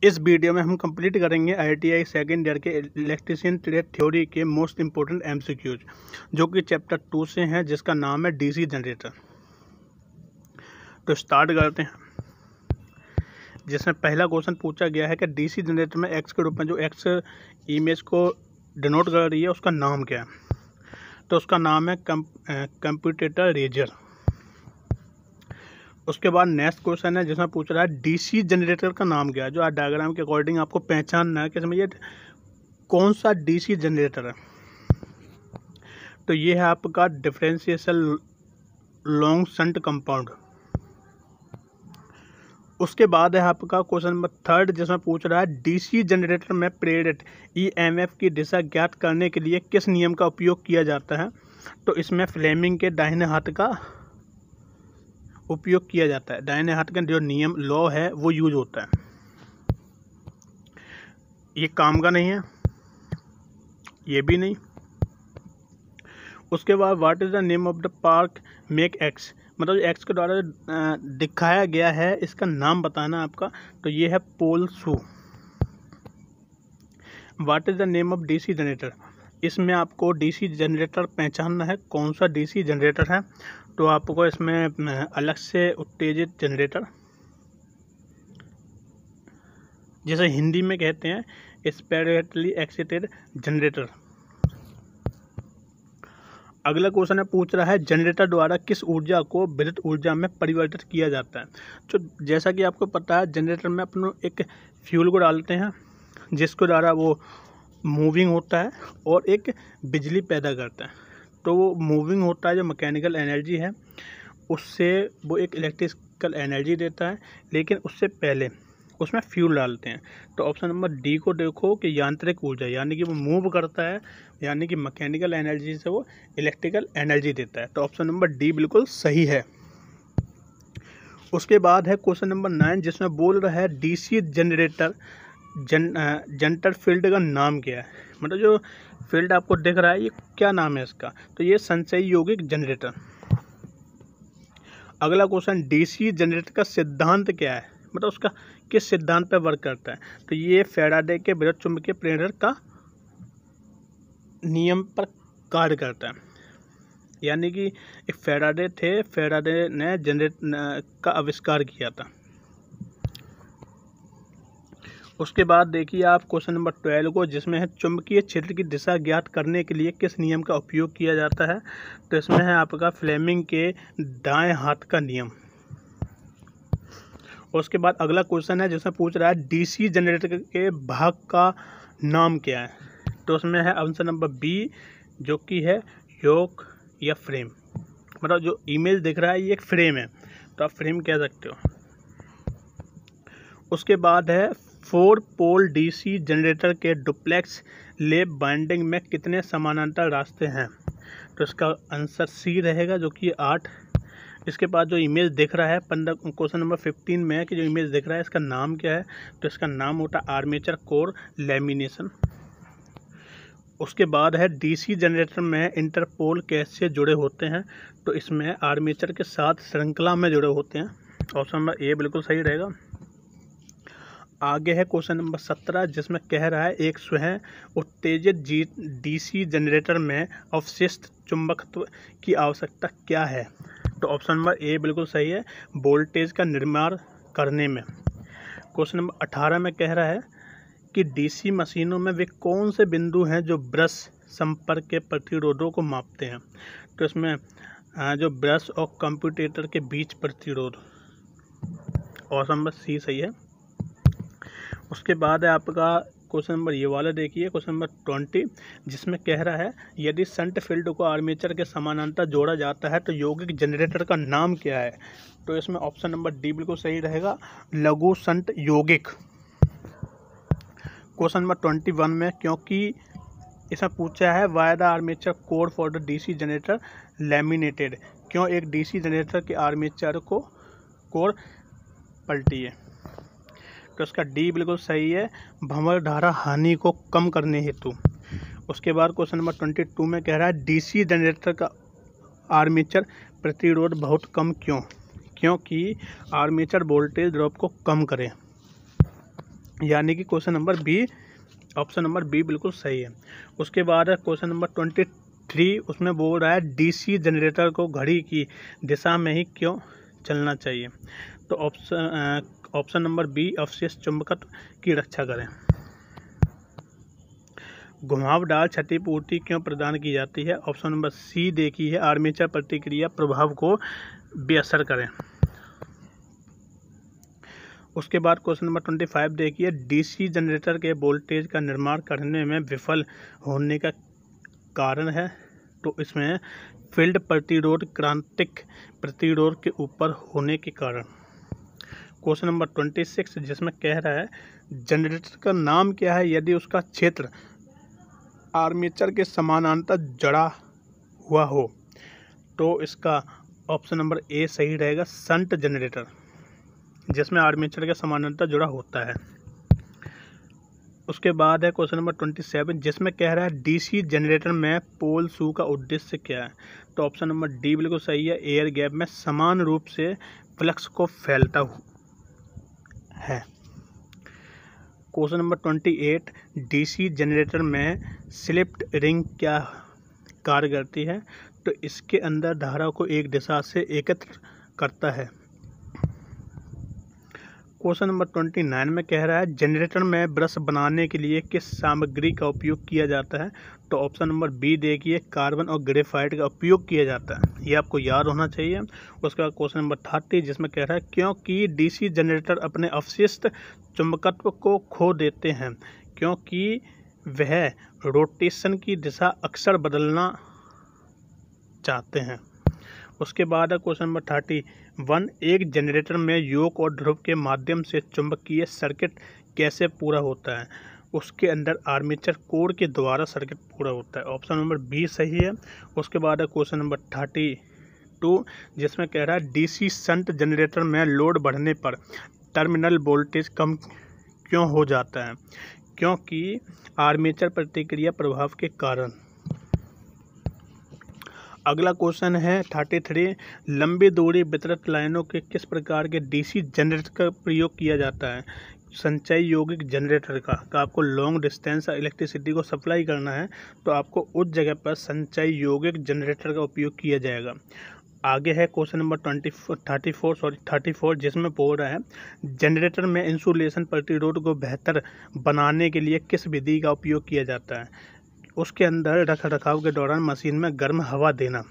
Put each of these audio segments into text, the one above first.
इस वीडियो में हम कंप्लीट करेंगे IITI सेकेंड ईयर के इलेक्ट्रिशियन ट्रेड थ्योरी के मोस्ट इम्पोर्टेंट MCQs, जो कि चैप्टर 2 से हैं, जिसका नाम है DC जनरेटर। तो स्टार्ट करते हैं, जिसमें पहला क्वेश्चन पूछा गया है कि DC जनरेटर में एक्स के रूप में जो एक्स इमेज को डिनोट कर रही है उसका नाम क्या है। तो उसका नाम है कंप्यूटेटर रेजर। उसके बाद नेक्स्ट क्वेश्चन है जिसमें पूछ रहा है DC जनरेटर का नाम क्या है। जो डायग्राम के अकॉर्डिंग आपको पहचानना है कि इसमें ये कौन सा DC जनरेटर है। तो ये है आपका डिफरेंशियल लॉन्ग शंट कंपाउंड। उसके बाद है आपका क्वेश्चन नंबर 3 जिसमें पूछ रहा है DC जनरेटर में प्रेरित EMF की दिशा ज्ञात करने के लिए किस नियम का उपयोग किया जाता है। तो इसमें फ्लेमिंग के दाहिने हाथ का उपयोग किया जाता है। दाहिने हाथ का जो नियम लॉ है वो यूज होता है। ये काम का नहीं है, ये भी नहीं। उसके बाद what is the name of the park make x, मतलब एक्स के द्वारा दिखाया गया है इसका नाम बताना आपका। तो ये है pole shoe. What is the name of DC generator, इसमें आपको DC जनरेटर पहचानना है कौन सा DC जनरेटर है। तो आपको इसमें अलग से उत्तेजित जनरेटर, जिसे हिंदी में कहते हैं स्पैरेटली एक्साइटेड जनरेटर। अगला क्वेश्चन है पूछ रहा है जनरेटर द्वारा किस ऊर्जा को विद्युत ऊर्जा में परिवर्तित किया जाता है। तो जैसा कि आपको पता है जनरेटर में अपन एक फ्यूल को डालते हैं जिसके द्वारा वो मूविंग होता है और एक बिजली पैदा करता है। तो वो मूविंग होता है जो मैकेनिकल एनर्जी है, उससे वो एक इलेक्ट्रिकल एनर्जी देता है, लेकिन उससे पहले उसमें फ्यूल डालते हैं। तो ऑप्शन नंबर डी को देखो कि यांत्रिक ऊर्जा, यानी कि वो मूव करता है, यानी कि मैकेनिकल एनर्जी से वो इलेक्ट्रिकल एनर्जी देता है। तो ऑप्शन नंबर डी बिल्कुल सही है। उसके बाद है क्वेश्चन नंबर 9 जिसमें बोल रहा है DC जनरेटर जनरेटर फील्ड का नाम क्या है। मतलब जो फील्ड आपको दिख रहा है ये क्या नाम है इसका। तो ये संचयी यौगिक जनरेटर। अगला क्वेश्चन DC जनरेटर का सिद्धांत क्या है, मतलब उसका किस सिद्धांत पर वर्क करता है। तो ये फैराडे के विद्युत चुम्बकीय प्रेरण का नियम पर कार्य करता है। यानी कि एक फैराडे थे, फैराडे ने जनरेटर का आविष्कार किया था। उसके बाद देखिए आप क्वेश्चन नंबर 12 को, जिसमें है चुंबकीय क्षेत्र की दिशा ज्ञात करने के लिए किस नियम का उपयोग किया जाता है। तो इसमें है आपका फ्लेमिंग के दाएं हाथ का नियम। उसके बाद अगला क्वेश्चन है जिसमें पूछ रहा है DC जनरेटर के भाग का नाम क्या है। तो उसमें है ऑप्शन नंबर बी जो कि है योक या फ्रेम। मतलब जो इमेज दिख रहा है ये एक फ्रेम है, तो आप फ्रेम कह सकते हो। उसके बाद है 4 पोल DC जनरेटर के डुप्लेक्स लैप बाइंडिंग में कितने समानांतर रास्ते हैं। तो इसका आंसर सी रहेगा जो कि 8। इसके बाद जो इमेज दिख रहा है क्वेश्चन नंबर 15 में है कि जो इमेज दिख रहा है इसका नाम क्या है। तो इसका नाम होता है आर्मेचर कोर लैमिनेशन। उसके बाद है DC जनरेटर में इंटरपोल कैसे जुड़े होते हैं। तो इसमें आर्मेचर के साथ श्रृंखला में जुड़े होते हैं। ऑप्शन नंबर ए बिल्कुल सही रहेगा। आगे है क्वेश्चन नंबर 17 जिसमें कह रहा है एक स्वयं उत्तेजित DC जनरेटर में अवशिष्ट चुंबकत्व की आवश्यकता क्या है। तो ऑप्शन नंबर ए बिल्कुल सही है, वोल्टेज का निर्माण करने में। क्वेश्चन नंबर 18 में कह रहा है कि DC मशीनों में वे कौन से बिंदु हैं जो ब्रश संपर्क के प्रतिरोधों को मापते हैं। तो इसमें जो ब्रश और कंप्यूटेटर के बीच प्रतिरोध, ऑप्शन नंबर सी सही है। उसके बाद है आपका क्वेश्चन नंबर ये वाला देखिए, क्वेश्चन नंबर 20 जिसमें कह रहा है यदि शंट फील्ड को आर्मेचर के समानांतर जोड़ा जाता है तो यौगिक जनरेटर का नाम क्या है। तो इसमें ऑप्शन नंबर डी बिल्कुल सही रहेगा, लघु शंट यौगिक। क्वेश्चन नंबर 21 में, क्योंकि इसमें पूछा है why the armature core for the DC generator laminated, क्यों एक DC जनरेटर के आर्मेचर को कोर पलटी है। तो इसका डी बिल्कुल सही है, भंवर धारा हानि को कम करने हेतु। उसके बाद क्वेश्चन नंबर 22 में कह रहा है DC जनरेटर का आर्मेचर प्रतिरोध बहुत कम क्यों, क्योंकि आर्मेचर वोल्टेज ड्रॉप को कम करे। यानी कि question number B, option number B बिल्कुल सही है। उसके बाद है क्वेश्चन नंबर 23, उसमें बोल रहा है डीसी जनरेटर को घड़ी की दिशा में ही क्यों चलना चाहिए। तो ऑप्शन नंबर बी, अवशिष्ट चुंबकत्व की रक्षा करें। घुमावदार क्षतिपूर्ति क्यों प्रदान की जाती है। ऑप्शन नंबर सी देखिए, आर्मेचर प्रतिक्रिया प्रभाव को बेअसर करें। उसके बाद क्वेश्चन नंबर 25 देखिए, डीसी जनरेटर के वोल्टेज का निर्माण करने में विफल होने का कारण है। तो इसमें फील्ड प्रतिरोध क्रांतिक प्रतिरोध के ऊपर होने के कारण। क्वेश्चन नंबर 26 जिसमें कह रहा है जनरेटर का नाम क्या है यदि उसका क्षेत्र आर्मेचर के समानांतर जड़ा हुआ हो। तो इसका ऑप्शन नंबर ए सही रहेगा, शंट जनरेटर, जिसमें आर्मेचर के समानांतर जुड़ा होता है। उसके बाद है क्वेश्चन नंबर 27 जिसमें कह रहा है डीसी जनरेटर में पोल शू का उद्देश्य क्या है। तो ऑप्शन नंबर डी बिल्कुल सही है, एयर गैप में समान रूप से फ्लक्स को फैलता है। क्वेश्चन नंबर 28 डीसी जनरेटर में स्लिप्ड रिंग क्या कार्य करती है। तो इसके अंदर धारा को एक दिशा से एकत्र करता है। क्वेश्चन नंबर 29 में कह रहा है जनरेटर में ब्रश बनाने के लिए किस सामग्री का उपयोग किया जाता है। तो ऑप्शन नंबर बी देखिए, कार्बन और ग्रेफाइट का उपयोग किया जाता है, ये आपको याद होना चाहिए। उसके बाद क्वेश्चन नंबर 30 जिसमें कह रहा है क्योंकि डीसी जनरेटर अपने अवशिष्ट चुंबकत्व को खो देते हैं, क्योंकि वह रोटेशन की दिशा अक्सर बदलना चाहते हैं। उसके बाद है क्वेश्चन नंबर 31, एक जनरेटर में योक और ध्रुव के माध्यम से चुंबकीय सर्किट कैसे पूरा होता है। उसके अंदर आर्मेचर कोर के द्वारा सर्किट पूरा होता है। ऑप्शन नंबर बी सही है। उसके बाद है क्वेश्चन नंबर 32 जिसमें कह रहा है डीसी शंट जनरेटर में लोड बढ़ने पर टर्मिनल वोल्टेज कम क्यों हो जाता है, क्योंकि आर्मेचर प्रतिक्रिया प्रभाव के कारण। अगला क्वेश्चन है 33, लंबी दूरी वितरित लाइनों के किस प्रकार के डीसी जनरेटर का प्रयोग किया जाता है। संचयी यौगिक जनरेटर का आपको लॉन्ग डिस्टेंस इलेक्ट्रिसिटी को सप्लाई करना है तो आपको उस जगह पर संचयी यौगिक जनरेटर का उपयोग किया जाएगा। आगे है क्वेश्चन नंबर 34 जिसमें बोल रहा है जनरेटर में इंसुलेशन प्रतिरोध को बेहतर बनाने के लिए किस विधि का उपयोग किया जाता है। उसके अंदर रख रखाव के दौरान मशीन में गर्म हवा देना।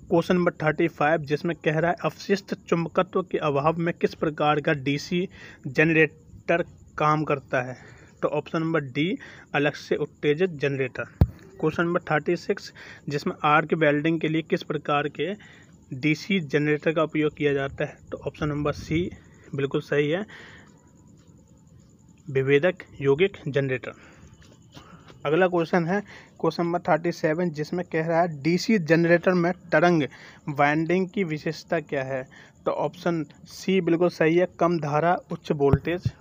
क्वेश्चन नंबर 35 जिसमें कह रहा है अवशिष्ट चुंबकत्व के अभाव में किस प्रकार का डीसी जनरेटर काम करता है। तो ऑप्शन नंबर डी, अलग से उत्तेजित जनरेटर। क्वेश्चन नंबर 36 जिसमें आर्क वेल्डिंग के लिए किस प्रकार के डीसी जनरेटर का उपयोग किया जाता है। तो ऑप्शन नंबर सी बिल्कुल सही है, विभेदक यौगिक जनरेटर। अगला क्वेश्चन है क्वेश्चन नंबर 37 जिसमें कह रहा है डीसी जनरेटर में तरंग वाइंडिंग की विशेषता क्या है। तो ऑप्शन सी बिल्कुल सही है, कम धारा उच्च वोल्टेज।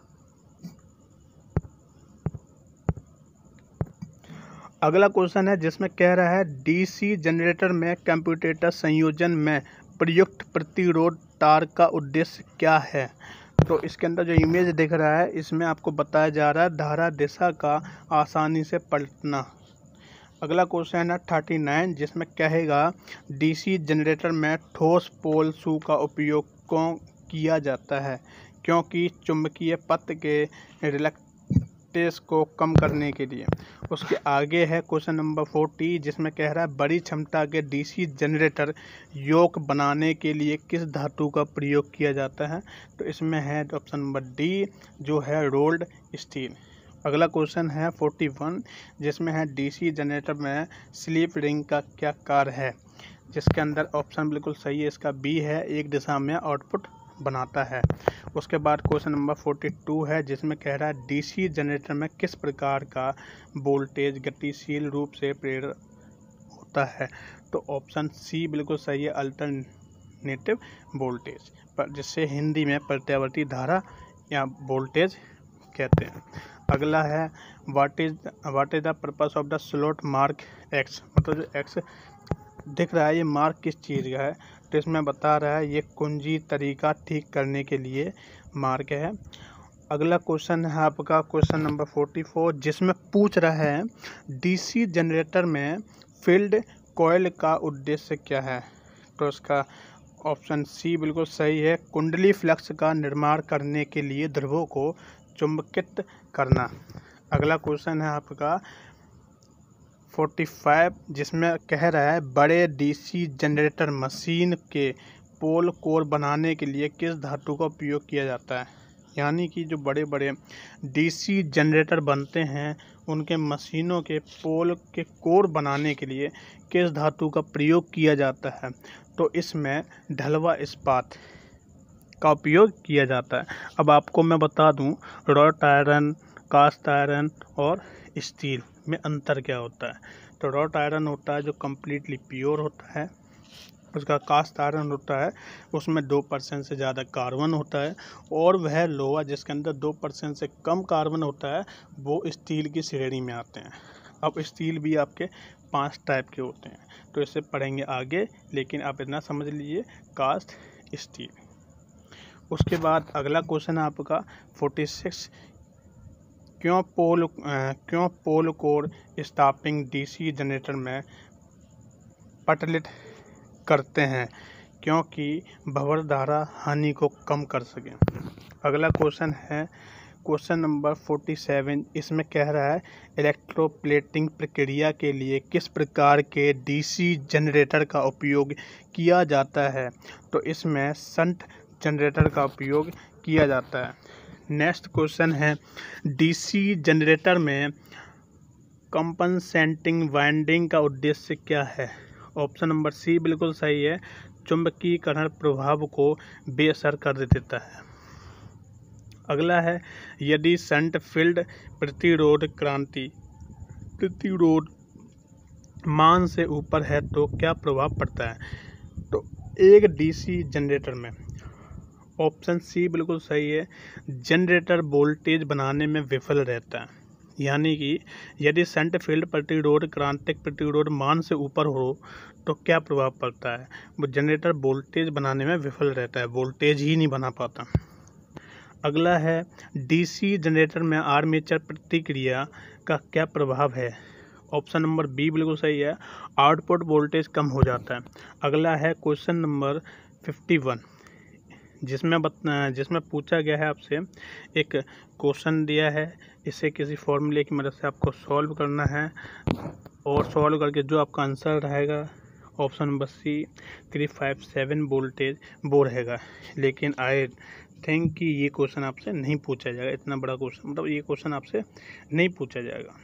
अगला क्वेश्चन है जिसमें कह रहा है डीसी जनरेटर में कम्यूटेटर संयोजन में प्रयुक्त प्रतिरोध तार का उद्देश्य क्या है। तो इसके अंदर जो इमेज दिख रहा है इसमें आपको बताया जा रहा है धारा दिशा का आसानी से पलटना। अगला क्वेश्चन है 39 जिसमें कहेगा डीसी जनरेटर में ठोस पोल शू का उपयोग क्यों किया जाता है, क्योंकि चुंबकीय पथ के रिलक्टेंस को कम करने के लिए। उसके आगे है क्वेश्चन नंबर 40 जिसमें कह रहा है बड़ी क्षमता के डीसी जनरेटर योक बनाने के लिए किस धातु का प्रयोग किया जाता है। तो इसमें है ऑप्शन नंबर डी जो है रोल्ड स्टील। अगला क्वेश्चन है 41 जिसमें है डीसी जनरेटर में स्लीप रिंग का क्या कार्य है, जिसके अंदर ऑप्शन बिल्कुल सही है, इसका बी है, एक दिशा में आउटपुट बनाता है। उसके बाद क्वेश्चन नंबर 42 है जिसमें कह रहा है डीसी जनरेटर में किस प्रकार का वोल्टेज गतिशील रूप से प्रेरित होता है। तो ऑप्शन सी बिल्कुल सही है, अल्टरनेटिव वोल्टेज, पर जिससे हिंदी में प्रत्यावर्ती धारा या वोल्टेज कहते हैं। अगला है what is the purpose of the slot mark x, मतलब जो एक्स दिख रहा है ये मार्क किस चीज़ का है। तो इसमें बता रहा है ये कुंजी तरीका ठीक करने के लिए मार्क है। अगला क्वेश्चन है आपका क्वेश्चन नंबर 44, जिसमें पूछ रहा है डीसी जनरेटर में फील्ड कॉइल का उद्देश्य क्या है। तो इसका ऑप्शन सी बिल्कुल सही है, कुंडली फ्लक्स का निर्माण करने के लिए ध्रुवों को चुंबकित करना। अगला क्वेश्चन है आपका 45, जिसमें कह रहा है बड़े डीसी जनरेटर मशीन के पोल कोर बनाने के लिए किस धातु का उपयोग किया जाता है। यानी कि जो बड़े बड़े डीसी जनरेटर बनते हैं उनके मशीनों के पोल के कोर बनाने के लिए किस धातु का प्रयोग किया जाता है। तो इसमें ढलवा इस्पात का उपयोग किया जाता है। अब आपको मैं बता दूं, रॉट आयरन, कास्ट आयरन और स्टील में अंतर क्या होता है। तो रॉट आयरन होता है जो कम्प्लीटली प्योर होता है, उसका कास्ट आयरन होता है उसमें 2% से ज़्यादा कार्बन होता है, और वह लोहा जिसके अंदर 2% से कम कार्बन होता है वो स्टील की श्रेणी में आते हैं। अब स्टील भी आपके 5 टाइप के होते हैं, तो इसे पढ़ेंगे आगे, लेकिन आप इतना समझ लीजिए कास्ट, स्टील। उसके बाद अगला क्वेश्चन है आपका 46, क्यों पोल कोर स्टापिंग डीसी जनरेटर में पटलित करते हैं, क्योंकि भंवर धारा हानि को कम कर सकें। अगला क्वेश्चन है क्वेश्चन नंबर 47, इसमें कह रहा है इलेक्ट्रोप्लेटिंग प्रक्रिया के लिए किस प्रकार के डीसी जनरेटर का उपयोग किया जाता है। तो इसमें शंट जनरेटर का उपयोग किया जाता है। नेक्स्ट क्वेश्चन है डीसी जनरेटर में कंपनसेटिंग वाइंडिंग का उद्देश्य क्या है। ऑप्शन नंबर सी बिल्कुल सही है, चुंबकीकरण प्रभाव को बेअसर कर देता है। अगला है यदि शंट फील्ड प्रतिरोध मान से ऊपर है तो क्या प्रभाव पड़ता है। तो एक डीसी जनरेटर में ऑप्शन सी बिल्कुल सही है, जनरेटर वोल्टेज बनाने में विफल रहता है। यानी कि यदि शंट फील्ड प्रतिरोध क्रांतिक प्रतिरोध मान से ऊपर हो तो क्या प्रभाव पड़ता है, वो जनरेटर वोल्टेज बनाने में विफल रहता है, वोल्टेज ही नहीं बना पाता। अगला है डीसी जनरेटर में आर्मेचर प्रतिक्रिया का क्या प्रभाव है। ऑप्शन नंबर बी बिल्कुल सही है, आउटपुट वोल्टेज कम हो जाता है। अगला है क्वेश्चन नंबर 51, जिसमें पूछा गया है आपसे, एक क्वेश्चन दिया है, इसे किसी फॉर्मूले की मदद से आपको सॉल्व करना है, और सॉल्व करके जो आपका आंसर रहेगा ऑप्शन नंबर सी 357 वोल्टेज वो रहेगा। लेकिन आई थिंक कि ये क्वेश्चन आपसे नहीं पूछा जाएगा, इतना बड़ा क्वेश्चन, मतलब ये क्वेश्चन आपसे नहीं पूछा जाएगा।